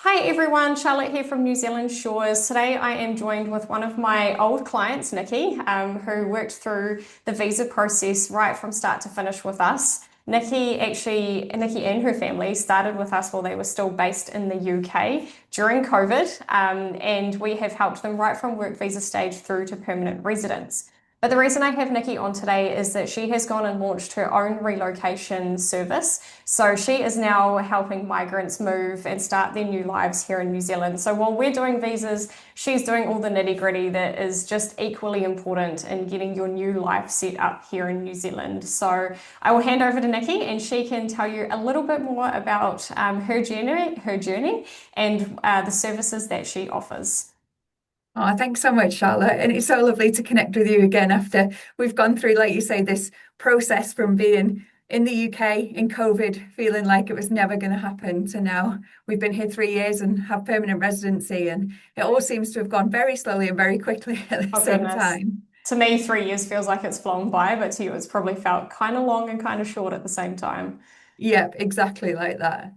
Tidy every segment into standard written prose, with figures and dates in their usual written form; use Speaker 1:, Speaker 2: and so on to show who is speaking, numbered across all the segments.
Speaker 1: Hi everyone, Charlotte here from New Zealand Shores. Today I am joined with one of my old clients, Nikki, who worked through the visa process right from start to finish with us. Nikki and her family started with us while they were still based in the UK during COVID, and we have helped them right from work visa stage through to permanent residence. But the reason I have Nikki on today is that she has gone and launched her own relocation service. So she is now helping migrants move and start their new lives here in New Zealand. So while we're doing visas, she's doing all the nitty-gritty that is just equally important in getting your new life set up here in New Zealand. So I will hand over to Nikki and she can tell you a little bit more about her journey and the services that she offers.
Speaker 2: Oh, thanks so much, Charlotte. And it's so lovely to connect with you again after we've gone through, like you say, this process from being in the UK in COVID, feeling like it was never going to happen, to now we've been here 3 years and have permanent residency. And it all seems to have gone very slowly and very quickly at the
Speaker 1: Oh
Speaker 2: same
Speaker 1: goodness.
Speaker 2: time.
Speaker 1: To me, 3 years feels like it's flown by, but to you, it's probably felt kind of long and kind of short at the same time.
Speaker 2: Yep, exactly like that.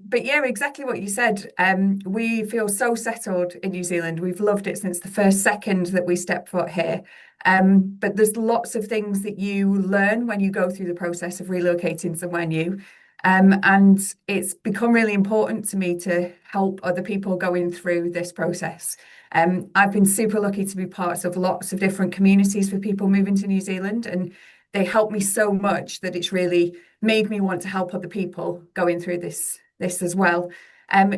Speaker 2: But yeah, exactly what you said. We feel so settled in New Zealand. We've loved it since the first second that we stepped foot here. But there's lots of things that you learn when you go through the process of relocating somewhere new. And it's become really important to me to help other people going through this process. I've been super lucky to be part of lots of different communities for people moving to New Zealand, and they help me so much that it's really made me want to help other people going through this as well.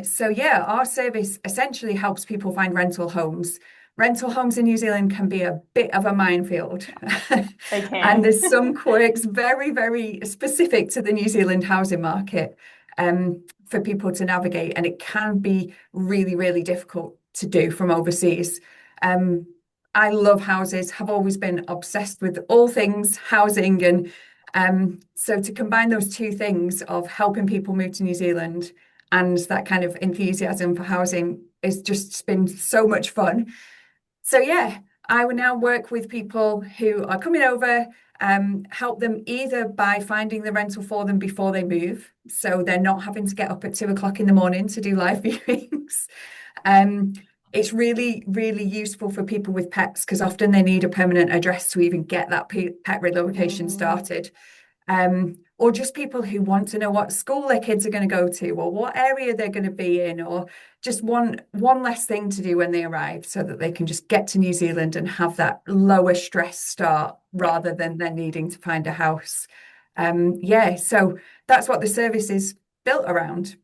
Speaker 2: So yeah, our service essentially helps people find rental homes. Rental homes in New Zealand can be a bit of a minefield.
Speaker 1: They
Speaker 2: And
Speaker 1: can.
Speaker 2: there's some quirks very, very specific to the New Zealand housing market for people to navigate. And it can be really, really difficult to do from overseas. Um, I love houses, have always been obsessed with all things housing. And so to combine those two things of helping people move to New Zealand and that kind of enthusiasm for housing has just been so much fun. So yeah, I will now work with people who are coming over, help them either by finding the rental for them before they move, so they're not having to get up at 2 o'clock in the morning to do live viewings. Um, it's really, really useful for people with pets because often they need a permanent address to even get that pet relocation
Speaker 1: Mm.
Speaker 2: started. Or just people who want to know what school their kids are going to go to, or what area they're going to be in, or just one less thing to do when they arrive, so that they can just get to New Zealand and have that lower stress start
Speaker 1: Yeah.
Speaker 2: rather than then needing to find a house. Yeah, so that's what the service is built around.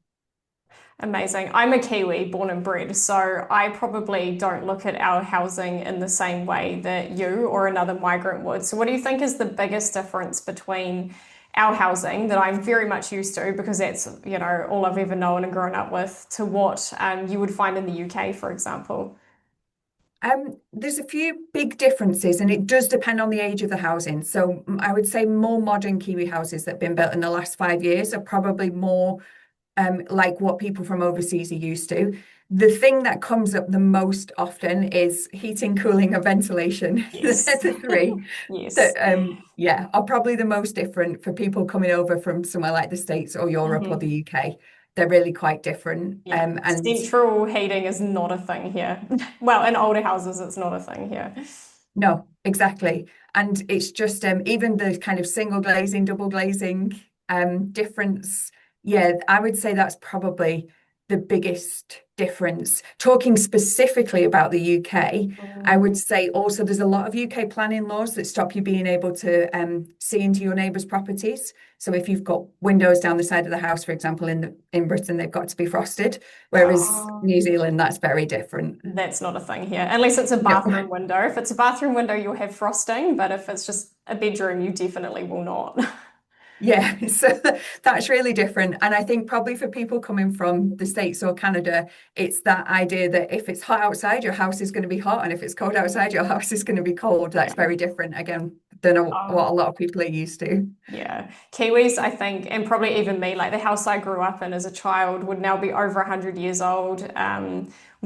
Speaker 1: Amazing. I'm a Kiwi, born and bred, so I probably don't look at our housing in the same way that you or another migrant would. So, what do you think is the biggest difference between our housing that I'm very much used to because that's, all I've ever known and grown up with, to what you would find in the UK, for example?
Speaker 2: There's a few big differences, and it does depend on the age of the housing. So I would say more modern Kiwi houses that have been built in the last 5 years are probably more like what people from overseas are used to. The thing that comes up the most often is heating, cooling, and ventilation. They're
Speaker 1: Yes.
Speaker 2: the three that,
Speaker 1: Yes.
Speaker 2: yeah, are probably the most different for people coming over from somewhere like the States or Europe or the
Speaker 1: Hmm.
Speaker 2: UK. They're really quite different.
Speaker 1: Yeah.
Speaker 2: And
Speaker 1: Central heating is not a thing here. Well, in older houses, it's not a thing here.
Speaker 2: no, exactly. And it's just even the kind of single glazing, double glazing difference. Yeah, I would say that's probably the biggest difference. Talking specifically about the UK, I would
Speaker 1: Mm.
Speaker 2: say also there's a lot of UK planning laws that stop you being able to see into your neighbours' properties. So if you've got windows down the side of the house, for example, in Britain, they've got to be frosted, whereas
Speaker 1: Oh.
Speaker 2: New Zealand, that's very different.
Speaker 1: That's not a thing here, unless it's a
Speaker 2: No.
Speaker 1: bathroom window. If it's a bathroom window, you'll have frosting, but if it's just a bedroom, you definitely will not.
Speaker 2: Yeah, so that's really different. And I think probably for people coming from the States or Canada, it's that idea that if it's hot outside, your house is going to be hot. And if it's cold outside, your house is going to be cold. That's
Speaker 1: Yeah.
Speaker 2: very different, again, than what a
Speaker 1: Oh,
Speaker 2: lot of people are used to.
Speaker 1: yeah. Kiwis, I think, and probably even me, like the house I grew up in as a child would now be over 100 years old.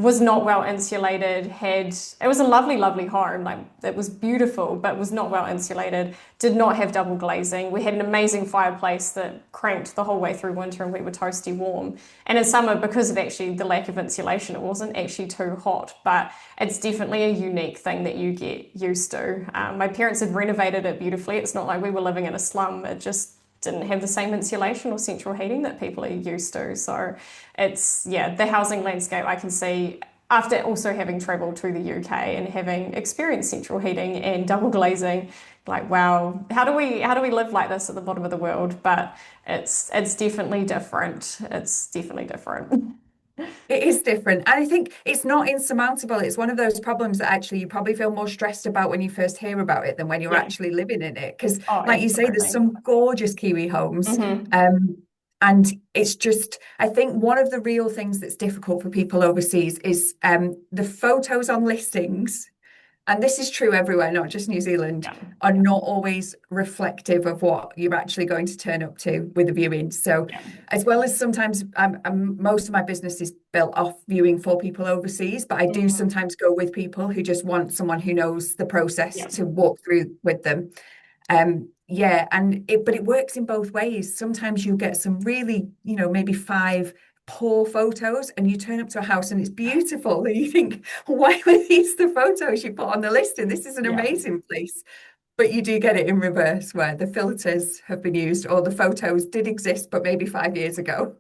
Speaker 1: was not well insulated, it was a lovely, lovely home, like it was beautiful, but was not well insulated, did not have double glazing. We had an amazing fireplace that cranked the whole way through winter and we were toasty warm. And in summer, because of actually the lack of insulation, it wasn't actually too hot, but it's definitely a unique thing that you get used to. My parents had renovated it beautifully. It's not like we were living in a slum. It just didn't have the same insulation or central heating that people are used to. So it's, yeah, the housing landscape I can see after also having traveled to the UK and having experienced central heating and double glazing, like, wow, how do we live like this at the bottom of the world? But it's definitely different. It's definitely different.
Speaker 2: It is different. And I think it's not insurmountable. It's one of those problems that actually you probably feel more stressed about when you first hear about it than when you're
Speaker 1: Yeah.
Speaker 2: actually living in it. Because,
Speaker 1: Oh,
Speaker 2: like you say, there's
Speaker 1: absolutely.
Speaker 2: some gorgeous Kiwi homes.
Speaker 1: Hmm.
Speaker 2: And it's just, I think one of the real things that's difficult for people overseas is the photos on listings, and this is true everywhere, not just New Zealand,
Speaker 1: Yeah.
Speaker 2: are not always reflective of what you're actually going to turn up to with the viewing. So,
Speaker 1: Yeah.
Speaker 2: as well as sometimes most of my business is built off viewing for people overseas, but I do
Speaker 1: Mm,
Speaker 2: sometimes go with people who just want someone who knows the process
Speaker 1: yeah.
Speaker 2: to walk through with them. Yeah, but it works in both ways. Sometimes you get some really, maybe five poor photos and you turn up to a house and it's beautiful and you think, why were these the photos you put on the listing? This is an
Speaker 1: Yeah.
Speaker 2: amazing place. But you do get it in reverse where the filters have been used or the photos did exist, but maybe 5 years ago.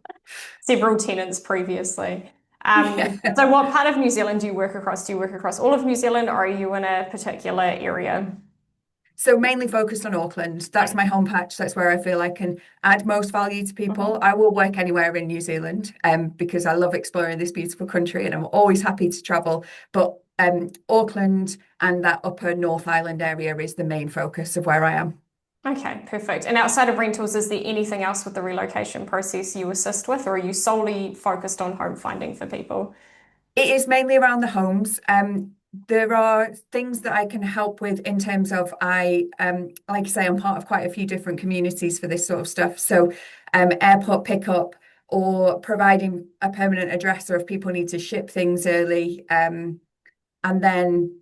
Speaker 1: Several tenants previously.
Speaker 2: Yeah.
Speaker 1: So what part of New Zealand do you work across? Do you work across all of New Zealand or are you in a particular area?
Speaker 2: So mainly focused on Auckland. That's
Speaker 1: Okay.
Speaker 2: my home patch. That's where I feel I can add most value to people.
Speaker 1: Hmm.
Speaker 2: I will work anywhere in New Zealand, because I love exploring this beautiful country and I'm always happy to travel. But Auckland and that upper North Island area is the main focus of where I am.
Speaker 1: Okay, perfect. And outside of rentals, is there anything else with the relocation process you assist with, or are you solely focused on home finding for people?
Speaker 2: It is mainly around the homes. There are things that I can help with in terms of like I say, I'm part of quite a few different communities for this sort of stuff. So, airport pickup or providing a permanent address, or if people need to ship things early. And then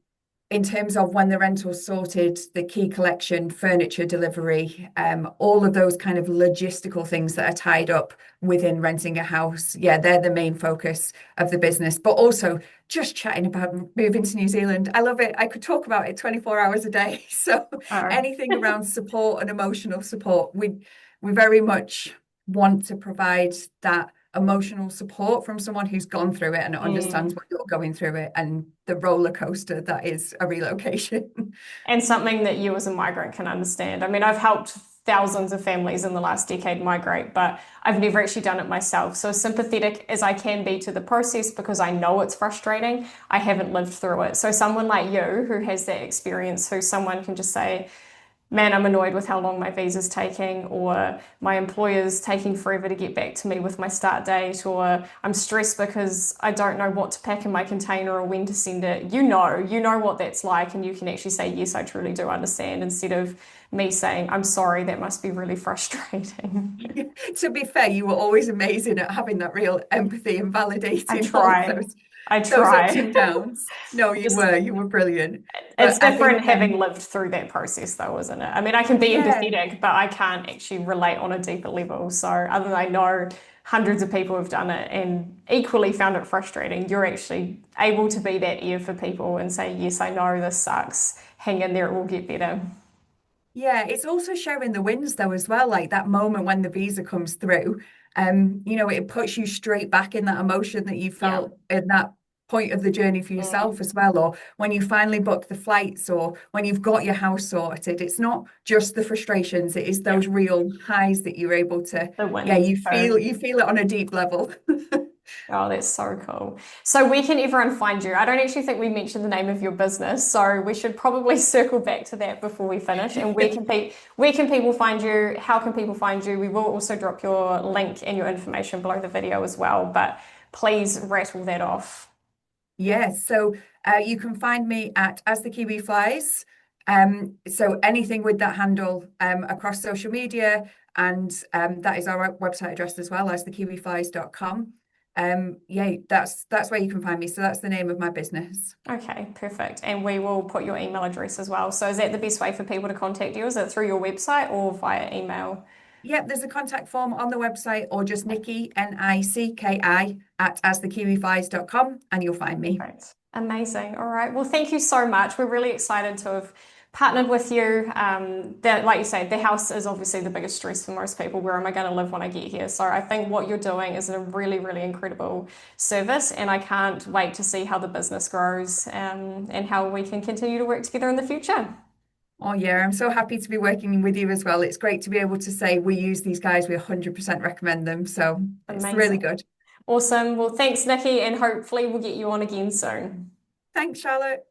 Speaker 2: in terms of when the rental's sorted, the key collection, furniture delivery, all of those kind of logistical things that are tied up within renting a house. Yeah, they're the main focus of the business. But also just chatting about moving to New Zealand. I love it. I could talk about it 24 hours a day. So
Speaker 1: Oh.
Speaker 2: anything around support and emotional support, we very much want to provide that emotional support from someone who's gone through it and understands
Speaker 1: Mm.
Speaker 2: what you're going through it and the roller coaster that is a relocation.
Speaker 1: And something that you as a migrant can understand. I mean, I've helped thousands of families in the last decade migrate, but I've never actually done it myself. So sympathetic as I can be to the process because I know it's frustrating, I haven't lived through it. So someone like you who has that experience, who someone can just say, man, I'm annoyed with how long my visa's taking, or my employer's taking forever to get back to me with my start date, or I'm stressed because I don't know what to pack in my container or when to send it. You know what that's like, and you can actually say, yes, I truly do understand, instead of me saying, I'm sorry, that must be really frustrating.
Speaker 2: To be fair, you were always amazing at having that real empathy and
Speaker 1: I
Speaker 2: validating all of
Speaker 1: try. I
Speaker 2: those ups
Speaker 1: try.
Speaker 2: and downs. No,
Speaker 1: Just
Speaker 2: you were brilliant.
Speaker 1: it's
Speaker 2: But I think
Speaker 1: different having lived through that process, though, isn't it? I mean, I can be
Speaker 2: yeah,
Speaker 1: empathetic, but I can't actually relate on a deeper level. So, other than I know hundreds of people have done it and equally found it frustrating, you're actually able to be that ear for people and say, yes, I know this sucks. Hang in there, it will get better.
Speaker 2: yeah, it's also sharing the wins though as well, like that moment when the visa comes through. It puts you straight back in that emotion that you
Speaker 1: Yeah.
Speaker 2: felt in that point of the journey for yourself
Speaker 1: Mm,
Speaker 2: as well, or when you finally book the flights or when you've got your house sorted. It's not just the frustrations, it is
Speaker 1: yeah.
Speaker 2: those real highs that you're able to,
Speaker 1: The
Speaker 2: yeah,
Speaker 1: wins. So.
Speaker 2: you feel it on a deep level.
Speaker 1: Oh, that's so cool. So where can everyone find you? I don't actually think we mentioned the name of your business, so we should probably circle back to that before we finish. And where can people find you? How can people find you? We will also drop your link and your information below the video as well, but please rattle that off.
Speaker 2: Yes, so you can find me at As the Kiwi Flies. So anything with that handle across social media, and that is our website address as well, as thekiwiflies.com. Yeah, that's where you can find me. So that's the name of my business.
Speaker 1: Okay, perfect. And we will put your email address as well. So is that the best way for people to contact you? Is it through your website or via email?
Speaker 2: Yep, there's a contact form on the website or just Nicki, Nicki, at asthekiwiflies.com and you'll find me.
Speaker 1: Perfect. Amazing. All right. Well, thank you so much. We're really excited to have partnered with you. That, like you say, the house is obviously the biggest stress for most people. Where am I going to live when I get here? So I think what you're doing is a really, really incredible service, and I can't wait to see how the business grows, and how we can continue to work together in the future.
Speaker 2: Oh yeah, I'm so happy to be working with you as well. It's great to be able to say we use these guys, we 100% recommend them. So it's really
Speaker 1: Amazing.
Speaker 2: good.
Speaker 1: Awesome. Well, thanks, Nikki, and hopefully we'll get you on again soon.
Speaker 2: Thanks, Charlotte.